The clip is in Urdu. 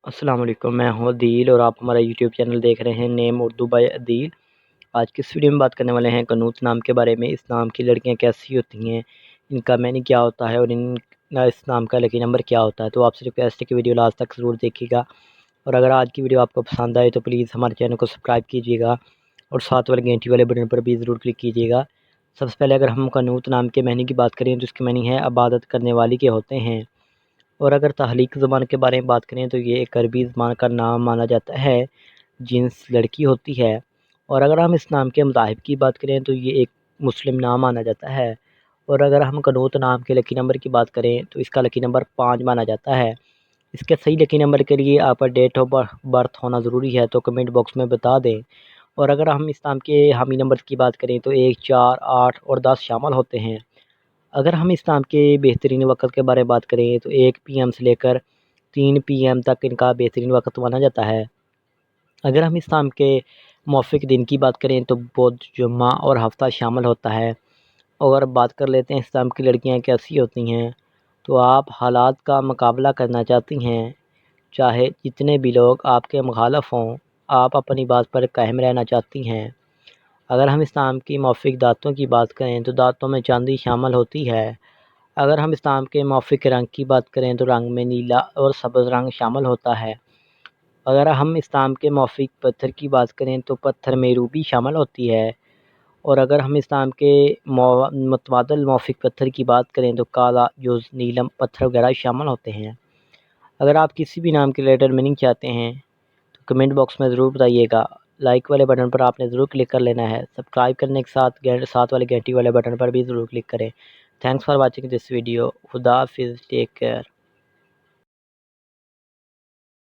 السلام علیکم، میں ہوں عدیل اور آپ ہمارا یوٹیوب چینل دیکھ رہے ہیں نیم اردو بائی عدیل۔ آج کی اس ویڈیو میں بات کرنے والے ہیں قنوت نام کے بارے میں۔ اس نام کی لڑکیاں کیسی ہوتی ہیں، ان کا معنی کیا ہوتا ہے اور اس نام کا لکی نمبر کیا ہوتا ہے۔ تو آپ سے ریکویسٹ ہے کہ ویڈیو لاسٹ تک ضرور دیکھیے گا، اور اگر آج کی ویڈیو آپ کو پسند آئے تو پلیز ہمارے چینل کو سبسکرائب کیجیے گا اور ساتھ والے گھنٹی والے بٹن پر بھی ضرور کلک کیجیے گا۔ سب سے پہلے اگر ہم قنوت نام کے معنی کی بات کریں تو اس کے معنی ہے عبادت کرنے والی کے ہوتے ہیں، اور اگر تخلیق زبان کے بارے میں بات کریں تو یہ ایک عربی زبان کا نام مانا جاتا ہے، جنس لڑکی ہوتی ہے۔ اور اگر ہم اس نام کے مذاہب کی بات کریں تو یہ ایک مسلم نام مانا جاتا ہے۔ اور اگر ہم قنوت نام کے لکی نمبر کی بات کریں تو اس کا لکی نمبر 5 مانا جاتا ہے۔ اس کے صحیح لکی نمبر کے لیے آپ کا ڈیٹ آف برتھ ہونا ضروری ہے، تو کمنٹ باکس میں بتا دیں۔ اور اگر ہم اس نام کے حامی نمبر کی بات کریں تو 1، 4، 8 اور 10 شامل ہوتے ہیں۔ اگر ہم اس نام کے بہترین وقت کے بارے میں بات کریں تو 1 PM سے لے کر 3 PM تک ان کا بہترین وقت مانا جاتا ہے۔ اگر ہم اس نام کے موافق دن کی بات کریں تو بدھ، جمعہ اور ہفتہ شامل ہوتا ہے۔ اور بات کر لیتے ہیں اس نام کی لڑکیاں کیسی ہوتی ہیں، تو آپ حالات کا مقابلہ کرنا چاہتی ہیں، چاہے جتنے بھی لوگ آپ کے مخالف ہوں، آپ اپنی بات پر قائم رہنا چاہتی ہیں۔ اگر ہم اس نام کی موافق دانتوں کی بات کریں تو دانتوں میں چاندی شامل ہوتی ہے۔ اگر ہم اس نام کے موافق رنگ کی بات کریں تو رنگ میں نیلا اور سبز رنگ شامل ہوتا ہے۔ اگر ہم اس نام کے موافق پتھر کی بات کریں تو پتھر میں روبی شامل ہوتی ہے۔ اور اگر ہم اس نام کے متبادل موافق پتھر کی بات کریں تو کالا، جوز، نیلم پتھر وغیرہ شامل ہوتے ہیں۔ اگر آپ کسی بھی نام کے لیٹر میننگ چاہتے ہیں تو کمنٹ باکس میں ضرور بتائیے گا۔ لائک والے بٹن پر آپ نے ضرور کلک کر لینا ہے، سبسکرائب کرنے کے ساتھ والے گھنٹی والے بٹن پر بھی ضرور کلک کریں۔ Thanks for watching this video. خدا حافظ، ٹیک کیئر۔